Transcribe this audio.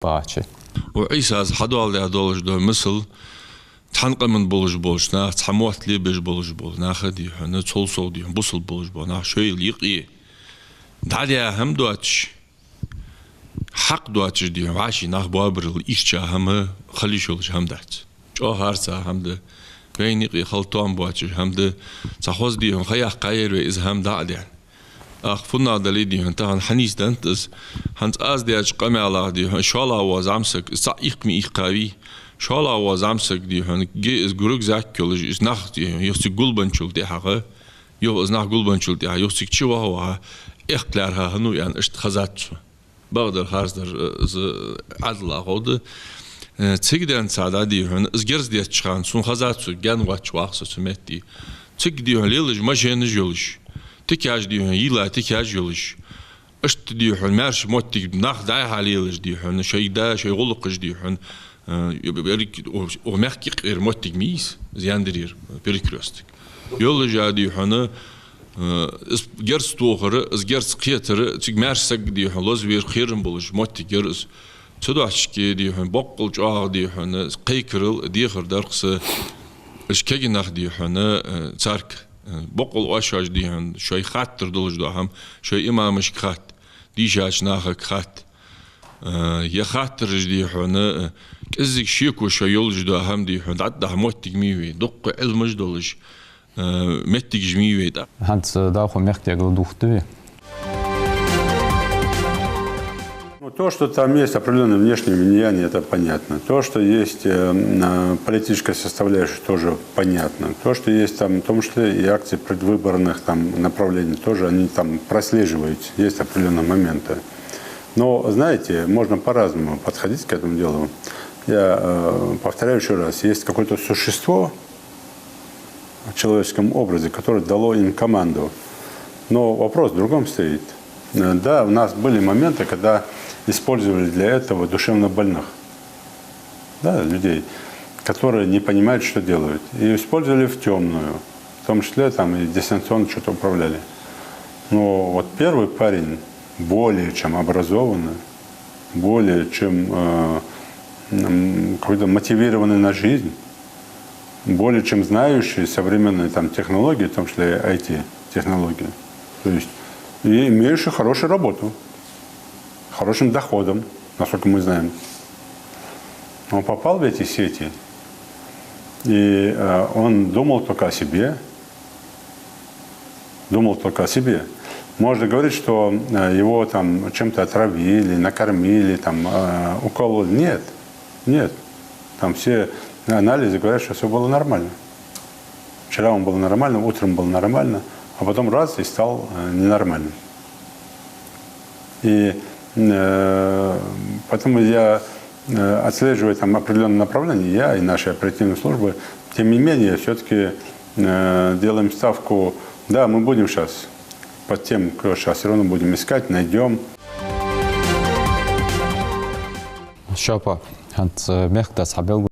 باچه وعيسى از حدوال ده دولش دو مثل تنقل من بولش نه تموت لي بيج بولش نه خدي نه تول سودي بوصل بولش نه شوي ليقي داليا هم دواتش حق دواتش دي عاشي ناخ بابر الإشجا هم خلي شولش هم دات جو هارسا هم ده بيني خلطان بواتش هم ده تخوز دي خيا قاير وإز هم داليا فنا دلي دي هن حنيس دنتس هن از دي قمع الله دي ان شاء الله وزامسك صايق مي قوي ان شاء الله وزامسك دي هن جي از جروك زاكل is nacht يوسي قلبنشول دي حقه يو از nacht قلبنشول دي يوسي تشوا هو اختلارها هنو يعني اشت خزات بقدر هارزدر عدل اخود تيجدن سادا دي هن از جرز دي تشخان سون خزات جان واتش واخس سمتي تيج دي هليلج ما جن جولش تكاج دي يلا تكاج يلش اشت دي حن مارش موتي ناخ داي حاليلش دي حن شيء دا شيء غلقش دي حن يبريك او مخكي غير موتي ميس زياندرير بريكروستك يلا جا دي حن اس جرس توخر اس جرس قيتر تيج مارش سك دي حن لوز بير خيرن بولش موتي جرس تدواشكي دي حن بقل جاغ دي حن قيكرل دي خر درقس اش كيجي ناخ دي حن تارك بقول أشاج ديهن شوي خاطر دولج دهم شوي إمامش خات دي جاش ناخك خات يا خاطر ديهن كزك شيكو شوي يولج دهم ديهن عده موتك ميوي دق علمج دولج متك جميوي دا هانت داخل مختي دوختوي. То, что там есть определенное внешнее влияние, это понятно. То, что есть политическая составляющая, тоже понятно. То, что есть там, в том числе и акции предвыборных там, направлений, тоже они там прослеживаются, есть определенные моменты. Но, знаете, можно по-разному подходить к этому делу. Я повторяю еще раз, есть какое-то существо в человеческом образе, которое дало им команду. Но вопрос в другом стоит. Да, у нас были моменты, когда использовали для этого душевно больных, да, людей, которые не понимают, что делают. И использовали в темную, в том числе там и дистанционно что-то управляли. Но вот первый парень более чем образованный, более чем какой-то мотивированный на жизнь, более чем знающий современные там технологии, в том числе и IT-технологии, то есть и имеющий хорошую работу, хорошим доходом, насколько мы знаем. Он попал в эти сети, и он думал только о себе. Думал только о себе. Можно говорить, что его там чем-то отравили, накормили, там, укололи. Нет, нет. Там все анализы говорят, что все было нормально. Вчера он был нормально, утром был нормально, а потом раз и стал ненормальным. И поэтому я отслеживаю там определенные направления, я и наши оперативные службы, тем не менее, все-таки делаем ставку, да, мы будем сейчас под тем, кто сейчас все равно будем искать, найдем. شابا هانت مخت أصحابي